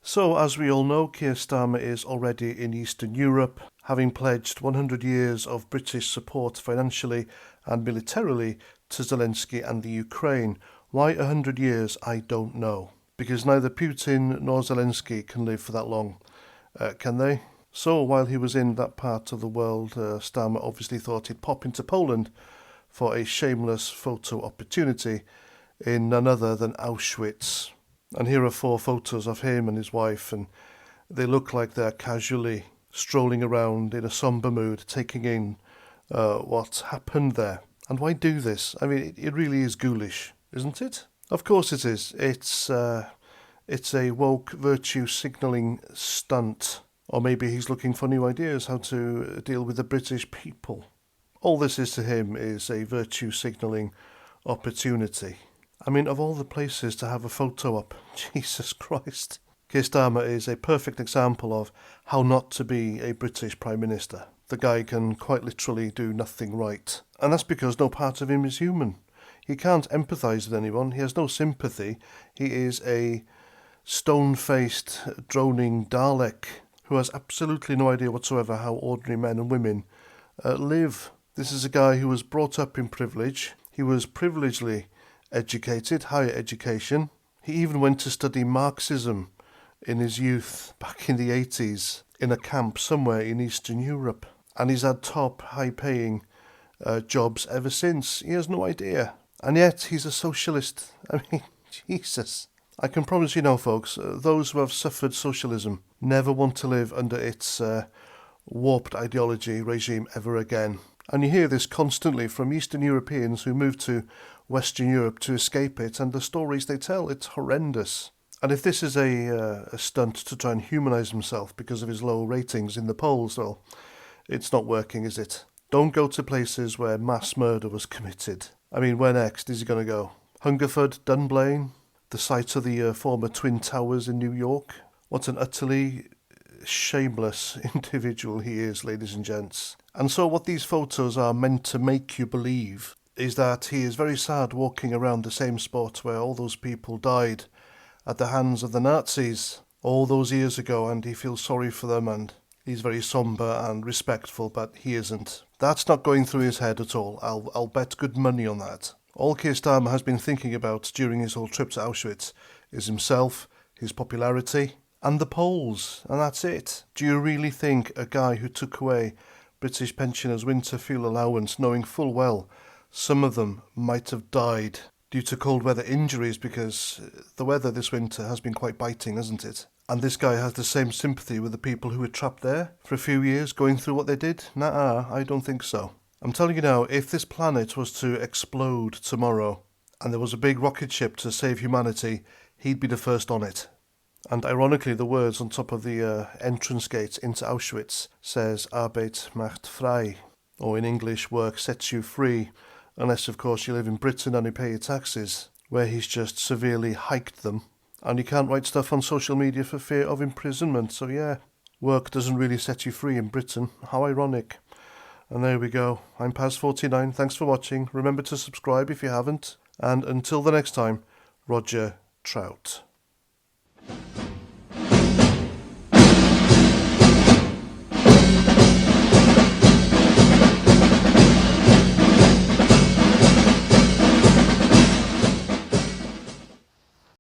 So, as we all know, Keir Starmer is already in Eastern Europe, having pledged 100 years of British support financially and militarily to Zelensky and the Ukraine. Why 100 years, I don't know. Because neither Putin nor Zelensky can live for that long, can they? So, while he was in that part of the world, Starmer obviously thought he'd pop into Poland for a shameless photo opportunity in none other than Auschwitz. And here are 4 photos of him and his wife, and they look like they're casually strolling around in a somber mood, taking in what happened there. And why do this? I mean, it really is ghoulish, isn't it? Of course it is. It's a woke virtue signalling stunt. Or maybe he's looking for new ideas how to deal with the British people. All this is to him is a virtue signalling opportunity. I mean, of all the places to have a photo up, Jesus Christ. Keir Starmer is a perfect example of how not to be a British Prime Minister. The guy can quite literally do nothing right. And that's because no part of him is human. He can't empathise with anyone. He has no sympathy. He is a stone-faced, droning Dalek who has absolutely no idea whatsoever how ordinary men and women live. This is a guy who was brought up in privilege. He was privilegedly educated, higher education. He even went to study Marxism in his youth, back in the 80s, in a camp somewhere in Eastern Europe. And he's had top, high-paying jobs ever since. He has no idea. And yet, he's a socialist. I mean, Jesus. I can promise you now, folks, those who have suffered socialism never want to live under its warped ideology regime ever again. And you hear this constantly from Eastern Europeans who move to Western Europe to escape it, and the stories they tell, it's horrendous. And if this is a stunt to try and humanise himself because of his low ratings in the polls, well, it's not working, is it? Don't go to places where mass murder was committed. I mean, where next is he going to go? Hungerford, Dunblane, the site of the former Twin Towers in New York? What an utterly shameless individual he is, ladies and gents. And so what these photos are meant to make you believe is that he is very sad walking around the same spot where all those people died at the hands of the Nazis all those years ago, and he feels sorry for them, and he's very sombre and respectful, but he isn't. That's not going through his head at all. I'll bet good money on that. All Keir Starmer has been thinking about during his whole trip to Auschwitz is himself, his popularity, and the polls, and that's it. Do you really think a guy who took away British pensioners' winter fuel allowance, knowing full well some of them might have died due to cold weather injuries, because the weather this winter has been quite biting, hasn't it? And this guy has the same sympathy with the people who were trapped there for a few years going through what they did? Nah, I don't think so. I'm telling you now, if this planet was to explode tomorrow and there was a big rocket ship to save humanity, he'd be the first on it. And ironically, the words on top of the entrance gate into Auschwitz says Arbeit macht frei, or in English, work sets you free, unless of course you live in Britain and you pay your taxes, where he's just severely hiked them. And you can't write stuff on social media for fear of imprisonment, so yeah, work doesn't really set you free in Britain. How ironic. And there we go. I'm Paz49. Thanks for watching. Remember to subscribe if you haven't. And until the next time, Roger Trout.